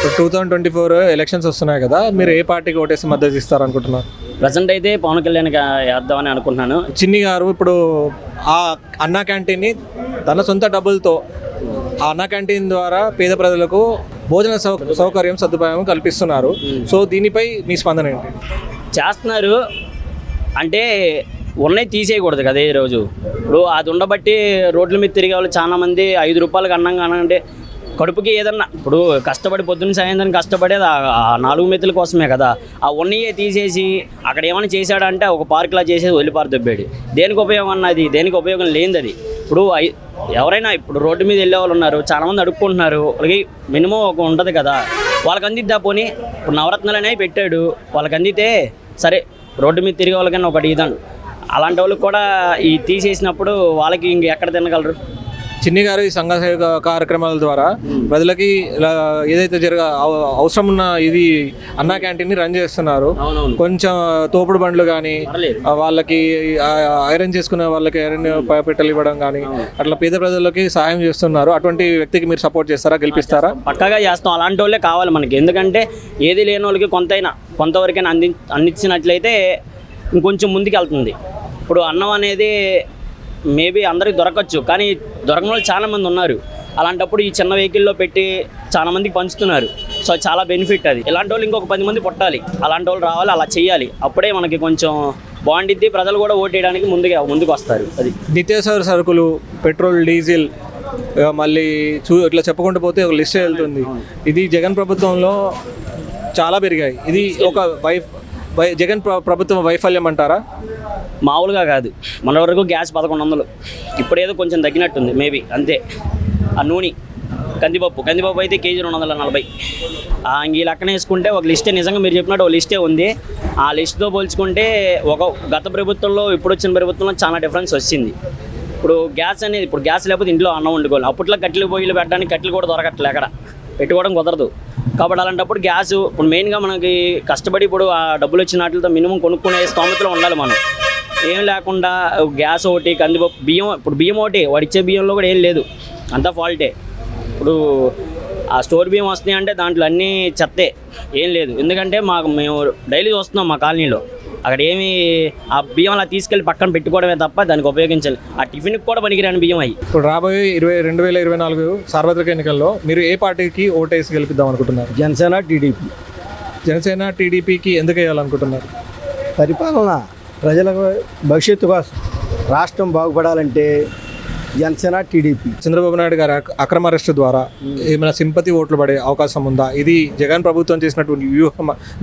2024 elections వస్తున్నాయి కదా, మీరు ఏ పార్టీకి ఓటేసి మద్దతు ఇస్తారు అనుకుంటున్నారు? ప్రజెంట్ అయితే పవన్ కళ్యాణ్ వేద్దామని అనుకుంటున్నాను. చిన్ని గారు ఇప్పుడు ఆ అన్నా క్యాంటీన్ని తన సొంత డబ్బులతో ఆ అన్నా క్యాంటీన్ ద్వారా పేద ప్రజలకు భోజన సౌకర్యం సదుపాయం కల్పిస్తున్నారు. సో దీనిపై మీ స్పందన ఏంటి? చేస్తున్నారు అంటే ఉన్నాయి తీసేయకూడదు కదా. ఈ రోజు ఇప్పుడు అది ఉండబట్టి రోడ్ల మీద తిరిగే వాళ్ళు చాలామంది 5 రూపాయలకు అన్నం కానంటే కడుపుకి ఏదన్నా ఇప్పుడు కష్టపడి పొద్దున్న సాయంత్రం కష్టపడేది ఆ 4 మెతుల కోసమే కదా. ఆ ఉన్నయే తీసేసి అక్కడ ఏమైనా చేశాడంటే ఒక పార్క్లా చేసేది వదిలిపారు దొబ్బాడు. దేనికి ఉపయోగం అన్నది, దేనికి ఉపయోగం లేనిది అది. ఇప్పుడు ఎవరైనా ఇప్పుడు రోడ్డు మీద వెళ్ళే వాళ్ళు ఉన్నారు, చాలామంది అడుక్కుంటున్నారు, వాళ్ళకి మినిమం ఒక ఉంటుంది కదా, వాళ్ళకి అందిద్దా పోనీ. ఇప్పుడు నవరత్నాలు అనేవి పెట్టాడు, వాళ్ళకి అందితే సరే, రోడ్డు మీద తిరిగే వాళ్ళకన్నా ఒకటి ఇదాను. అలాంటి వాళ్ళకి కూడా ఈ తీసేసినప్పుడు వాళ్ళకి ఇంక ఎక్కడ తినగలరు? చిన్ని గారు ఈ సంఘ సేవ కార్యక్రమాల ద్వారా ప్రజలకి ఏదైతే అవసరం ఉన్న ఇది అన్నా క్యాంటీన్ని రన్ చేస్తున్నారు. కొంచెం తోపుడు బండ్లు కానీ, వాళ్ళకి ఐరన్ చేసుకునే వాళ్ళకి ఐరన్ పెట్టెలు ఇవ్వడం కానీ, అట్లా పేద ప్రజలకి సహాయం చేస్తున్నారు. అటువంటి వ్యక్తికి మీరు సపోర్ట్ చేస్తారా, గెలిపిస్తారా? పక్కాగా చేస్తాం. అలాంటి వాళ్ళే కావాలి మనకి. ఎందుకంటే ఏది లేని వాళ్ళకి కొంతవరకైనా అందించినట్లయితే ఇంకొంచెం ముందుకు వెళ్తుంది. ఇప్పుడు అన్నం అనేది మేబీ అందరికి దొరకచ్చు, కానీ దొరకని వాళ్ళు చాలామంది ఉన్నారు. అలాంటప్పుడు ఈ చిన్న వెహికల్లో పెట్టి చాలామందికి పంచుతున్నారు. సో చాలా బెనిఫిట్ అది. ఇలాంటి వాళ్ళు ఇంకొక 10 మంది పుట్టాలి, అలాంటి వాళ్ళు రావాలి, అలా చేయాలి. అప్పుడే మనకి కొంచెం బాగుండిద్ది, ప్రజలు కూడా ఓటేయడానికి ముందుకు వస్తారు. అది నిత్యావసర సరుకులు, పెట్రోల్, డీజిల్, మళ్ళీ ఇట్లా చెప్పుకుంటూ పోతే ఒక లిస్ట్ వెళ్తుంది. ఇది జగన్ ప్రభుత్వంలో చాలా పెరిగాయి. ఇది ఒక జగన్ ప్రభుత్వం వైఫల్యం అంటారా? మామూలుగా కాదు. మన వరకు గ్యాస్ 1100, ఇప్పుడేదో కొంచెం తగ్గినట్టుంది మేబీ, అంతే. ఆ నూనె, కందిపప్పు అయితే కేజీ 240. ఈ లెక్కన వేసుకుంటే ఒక లిస్టే, నిజంగా మీరు చెప్పినట్టు ఒక లిస్టే ఉంది. ఆ లిస్ట్తో పోల్చుకుంటే గత ప్రభుత్వంలో ఇప్పుడు వచ్చిన ప్రభుత్వంలో చాలా డిఫరెన్స్ వచ్చింది. ఇప్పుడు గ్యాస్ అనేది, ఇప్పుడు గ్యాస్ లేకపోతే ఇంట్లో అన్నం వండుకోవాలి. అప్పట్లో కట్టెలు పొయ్యిలు పెట్టడానికి కట్టెలు కూడా దొరకట్లే, ఎక్కడ పెట్టుకోవడం కుదరదు. కాబట్టి అలాంటప్పుడు గ్యాస్ ఇప్పుడు మెయిన్గా మనకి కష్టపడి ఇప్పుడు ఆ డబ్బులు వచ్చిన వాటితో మినిమం కొనుక్కునే స్తోమతలో ఉండాలి మనం. ఏం లేకుండా గ్యాస్ ఒకటి, కందిపప్పు, బియ్యం, ఇప్పుడు బియ్యం ఒకటి, వాడిచ్చే బియ్యంలో కూడా ఏం లేదు, అంతా ఫాల్టే. ఇప్పుడు ఆ స్టోర్ బియ్యం వస్తున్నాయి అంటే దాంట్లో అన్నీ చెత్తే, ఏం లేదు. ఎందుకంటే మేము డైలీ చూస్తున్నాం మా కాలనీలో, అక్కడ ఏమి ఆ బియ్యం అలా తీసుకెళ్ళి పక్కన పెట్టుకోవడమే తప్ప దానికి ఉపయోగించాలి. ఆ టిఫిన్కి కూడా పనికిరాని బియ్యం అయ్యి. ఇప్పుడు రాబోయే 2024 సార్వత్రిక ఎన్నికల్లో మీరు ఏ పార్టీకి ఓటేసి గెలిపిద్దాం అనుకుంటున్నారు? జనసేన టీడీపీకి ఎందుకు వేయాలనుకుంటున్నారు? పరిపాలన, ప్రజల భవిష్యత్తు కోసం, రాష్ట్రం బాగుపడాలంటే జనసేన టీడీపీ. చంద్రబాబు నాయుడు గారు అక్రమ అరెస్టు ద్వారా ఏమైనా సింపతి ఓట్లు పడే అవకాశం ఉందా? ఇది జగన్ ప్రభుత్వం చేసినటువంటి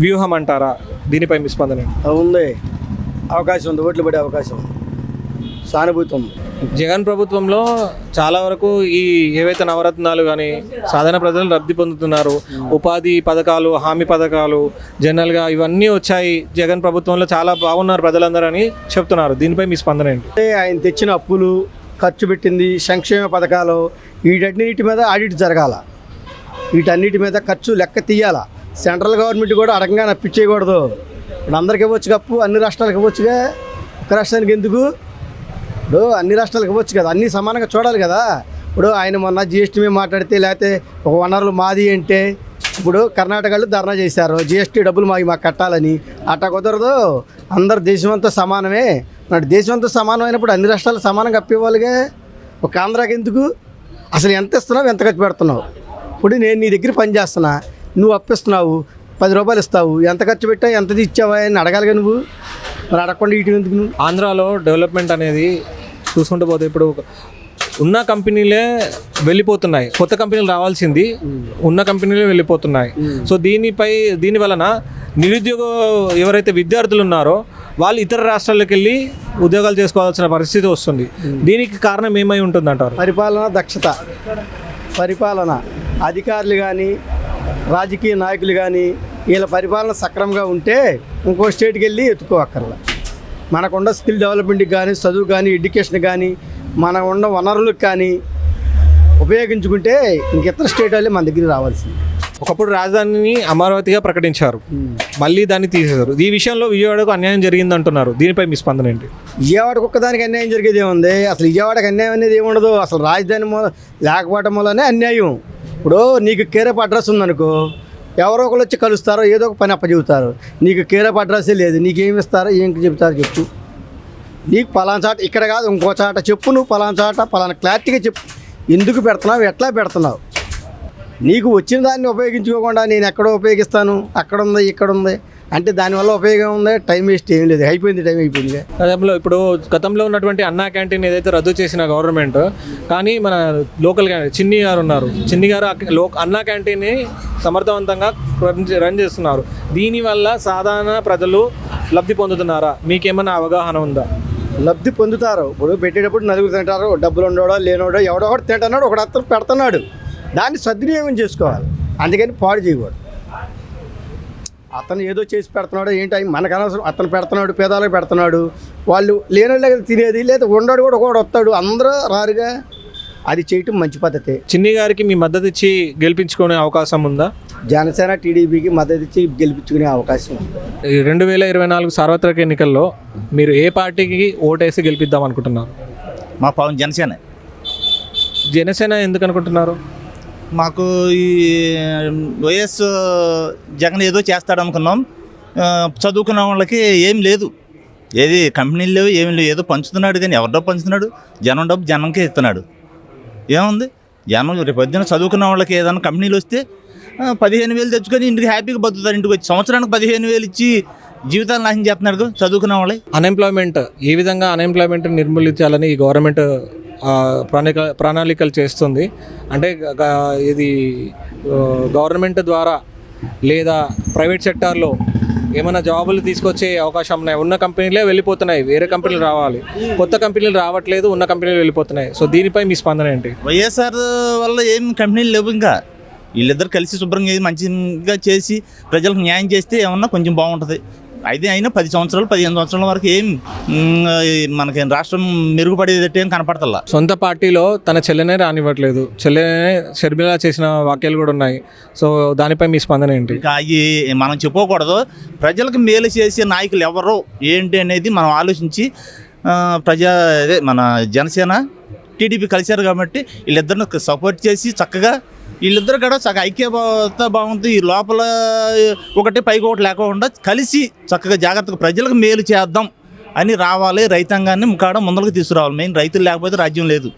వ్యూహం అంటారా? దీనిపై మీ స్పందన? ఉంది, అవకాశం ఉంది, ఓట్లు పడే అవకాశం, సానుభూతి ఉంది. జగన్ ప్రభుత్వంలో చాలా వరకు ఈ ఏవైతే నవరత్నాలు కానీ సాధారణ ప్రజలు లబ్ధి పొందుతున్నారు. ఉపాధి పథకాలు, హామీ పథకాలు, జనరల్గా ఇవన్నీ వచ్చాయి. జగన్ ప్రభుత్వంలో చాలా బాగున్నారు ప్రజలందరూ అని చెప్తున్నారు. దీనిపై మీ స్పందన ఏంటి? ఆయన తెచ్చిన అప్పులు, ఖర్చు పెట్టింది, సంక్షేమ పథకాలు, వీటన్నిటి మీద ఆడిట్ జరగాల. వీటన్నిటి మీద ఖర్చు లెక్క తీయాల. సెంట్రల్ గవర్నమెంట్ కూడా అడగంగా నప్పించేయకూడదు. ఇప్పుడు అందరికి ఇవ్వచ్చు కప్పు, అన్ని రాష్ట్రాలకు ఇవ్వచ్చుగా, ఒక రాష్ట్రానికి ఎందుకు? ఇప్పుడు అన్ని రాష్ట్రాలకు ఇవ్వచ్చు కదా, అన్నీ సమానంగా చూడాలి కదా. ఇప్పుడు ఆయన మొన్న జిఎస్టీ మీద మాట్లాడితే, లేకపోతే ఒక వనరులు మాది అంటే, ఇప్పుడు కర్ణాటకలో ధర్నా చేశారు, జిఎస్టీ డబ్బులు మాకు కట్టాలని. అట్టా కుదరదు, అందరు దేశమంతా సమానమే. నాడు దేశమంతా సమానమైనప్పుడు అన్ని రాష్ట్రాలు సమానంగా అప్పివ్వాలిగా. ఒక ఆంధ్రాకి ఎందుకు? అసలు ఎంత ఇస్తున్నావు, ఎంత ఖర్చు పెడుతున్నావు? ఇప్పుడు నేను నీ దగ్గర పని చేస్తున్నా, నువ్వు అప్పిస్తున్నావు, 10 రూపాయలు ఇస్తావు, ఎంత ఖర్చు పెట్టావు, ఎంత ఇచ్చావా అని అడగాలిగా నువ్వు. మరి అడగకుండా ఇటు ఎందుకు నువ్వు? ఆంధ్రాలో డెవలప్మెంట్ అనేది చూసుకుంటూ పోతే ఇప్పుడు ఉన్న కంపెనీలే వెళ్ళిపోతున్నాయి, కొత్త కంపెనీలు రావాల్సింది ఉన్న కంపెనీలే వెళ్ళిపోతున్నాయి. సో దీని వలన నిరుద్యోగ ఎవరైతే విద్యార్థులు ఉన్నారో వాళ్ళు ఇతర రాష్ట్రాలకు వెళ్ళి ఉద్యోగాలు చేసుకోవాల్సిన పరిస్థితి వస్తుంది. దీనికి కారణం ఏమై ఉంటుందంటారు? పరిపాలన దక్షత, పరిపాలన అధికారులు కానీ రాజకీయ నాయకులు కానీ వీళ్ళ పరిపాలన సక్రమంగా ఉంటే ఇంకో స్టేట్కి వెళ్ళి ఎత్తుకోవక్కర్లా. మనకున్న స్కిల్ డెవలప్మెంట్కి కానీ, చదువు కానీ, ఎడ్యుకేషన్ కానీ, మన ఉన్న వనరులకు కానీ ఉపయోగించుకుంటే ఇంక ఇతర స్టేట్ వాళ్ళే మన దగ్గర రావాల్సింది. ఒకప్పుడు రాజధానిని అమరావతిగా ప్రకటించారు, మళ్ళీ దాన్ని తీసేశారు. ఈ విషయంలో విజయవాడకు అన్యాయం జరిగింది అంటున్నారు. దీనిపై మీ స్పందన ఏంటి? విజయవాడకు ఒక్కదానికి అన్యాయం జరిగేది ఏముంది? అసలు విజయవాడకి అన్యాయం అనేది ఏముండదు. అసలు రాజధాని లేకపోవటం వల్లనే అన్యాయం. ఇప్పుడు నీకు కేరప్ అడ్రస్ ఉందనుకో, ఎవరో ఒకరు వచ్చి కలుస్తారో ఏదో ఒక పని అప్పచెబుతారు. నీకు కేర్ ఆఫ్ అడ్రస్సే లేదు, నీకేమి ఇస్తారో ఏం చెబుతారో చెప్పు. నీకు పలానా చాట ఇక్కడ కాదు ఇంకో చాట చెప్పు, నువ్వు పలానా చాట పలానా క్లారిటీగా చెప్పు. ఎందుకు పెడుతున్నావు, ఎట్లా పెడుతున్నావు? నీకు వచ్చిన దాన్ని ఉపయోగించుకోకుండా నేను ఎక్కడో ఉపయోగిస్తాను, అక్కడ ఉంది ఇక్కడ ఉంది అంటే దానివల్ల ఉపయోగం ఉంది, టైం వేస్ట్ ఏం లేదు, అయిపోయింది, టైం అయిపోయింది. గతంలో ఇప్పుడు గతంలో ఉన్నటువంటి అన్నా క్యాంటీన్ ఏదైతే రద్దు చేసిన గవర్నమెంట్, కానీ మన లోకల్ చిన్ని గారు ఉన్నారు, చిన్ని గారు అన్నా క్యాంటీన్ని సమర్థవంతంగా రన్ చేస్తున్నారు. దీనివల్ల సాధారణ ప్రజలు లబ్ధి పొందుతున్నారా? మీకేమన్నా అవగాహన ఉందా? లబ్ధి పొందుతారు. ఇప్పుడు పెట్టేటప్పుడు నలుగురు తింటారు, డబ్బులు ఉండోడో లేనోడో ఎవడో ఒకటి తింటున్నాడు, ఒకడు అతను పెడుతున్నాడు, దాన్ని సద్వినియోగం చేసుకోవాలి, అందుకని పాడు చేయకూడదు. అతను ఏదో చేసి పెడుతున్నాడు ఏంటి మనకు అనవసరం. అతను పెడుతున్నాడు, పేదలకు పెడుతున్నాడు, వాళ్ళు లేనోళ్ళకి తినేది, లేదా ఉండడు కూడా ఒకడు వస్తాడు, అందరూ రారుగా. అది చేయటం మంచి పద్ధతి. చిన్ని గారికి మీ మద్దతు ఇచ్చి గెలిపించుకునే అవకాశం ఉందా? జనసేన టీడీపీకి మద్దతు ఇచ్చి గెలిపించుకునే అవకాశం ఉంది. 2024 సార్వత్రిక ఎన్నికల్లో మీరు ఏ పార్టీకి ఓటేసి గెలిపిద్దాం అనుకుంటున్నారు? మా పవన్ జనసేన ఎందుకు అనుకుంటున్నారు? మాకు ఈ వైఎస్ జగన్ ఏదో చేస్తాడు అనుకున్నాం. చదువుకున్న వాళ్ళకి ఏం లేదు, ఏది కంపెనీలు లేవు, ఏమి లేవు. ఏదో పంచుతున్నాడు, కానీ ఎవరి డబ్బు పంచుతున్నాడు? జనం డబ్బు జనంకే ఇస్తున్నాడు. ఏముంది, జనం రేపు పొద్దున చదువుకున్న వాళ్ళకి ఏదైనా కంపెనీలు వస్తే 15,000 తెచ్చుకొని ఇంటికి హ్యాపీగా బతుకుతారు. ఇంటికి వచ్చి సంవత్సరానికి 15,000 ఇచ్చి జీవితాలు నాశనం చేస్తున్నాడు చదువుకున్న వాళ్ళే. అన్ఎంప్లాయ్మెంట్, ఏ విధంగా అన్ఎంప్లాయ్మెంట్ నిర్మూలించాలని ఈ గవర్నమెంట్ ప్రణాళికలు చేస్తుంది? అంటే ఇది గవర్నమెంట్ ద్వారా లేదా ప్రైవేట్ సెక్టార్లో ఏమైనా జాబులు తీసుకొచ్చే అవకాశం ఉన్నాయి? ఉన్న కంపెనీలే వెళ్ళిపోతున్నాయి, వేరే కంపెనీలు రావాలి, కొత్త కంపెనీలు రావట్లేదు, ఉన్న కంపెనీలు వెళ్ళిపోతున్నాయి. సో దీనిపై మీ స్పందన ఏంటి? వైఎస్ఆర్ వల్ల ఏం కంపెనీలు లేవు. ఇంకా వీళ్ళిద్దరు కలిసి శుభ్రంగా మంచిగా చేసి ప్రజలకు న్యాయం చేస్తే ఏమన్నా కొంచెం బాగుంటుంది. అయితే అయినా 10 సంవత్సరాలు 15 సంవత్సరాల వరకు ఏం మనకి రాష్ట్రం మెరుగుపడేదట్టు ఏం కనపడతల్లా. సొంత పార్టీలో తన చెల్లెనే రానివ్వట్లేదు, చెల్లెనే షర్మిల చేసిన వాక్యాలు కూడా ఉన్నాయి. సో దానిపై మీ స్పందన ఏంటి? ఇంకా అవి మనం చెప్పుకోకూడదు. ప్రజలకు మేలు చేసే నాయకులు ఎవరో ఏంటి అనేది మనం ఆలోచించి అదే మన జనసేన టీడీపీ కలిశారు కాబట్టి వీళ్ళిద్దరిని సపోర్ట్ చేసి చక్కగా వీళ్ళిద్దరు కూడా చక్కగా ఐక్యత బాగుంది. ఈ లోపల ఒకటి పైకి ఒకటి లేకుండా కలిసి చక్కగా జాగ్రత్తగా ప్రజలకు మేలు చేద్దాం అని రావాలి. రైతాంగాన్ని ముఖాడ ముందరకు తీసుకురావాలి. మెయిన్ రైతులు లేకపోతే రాజ్యం లేదు.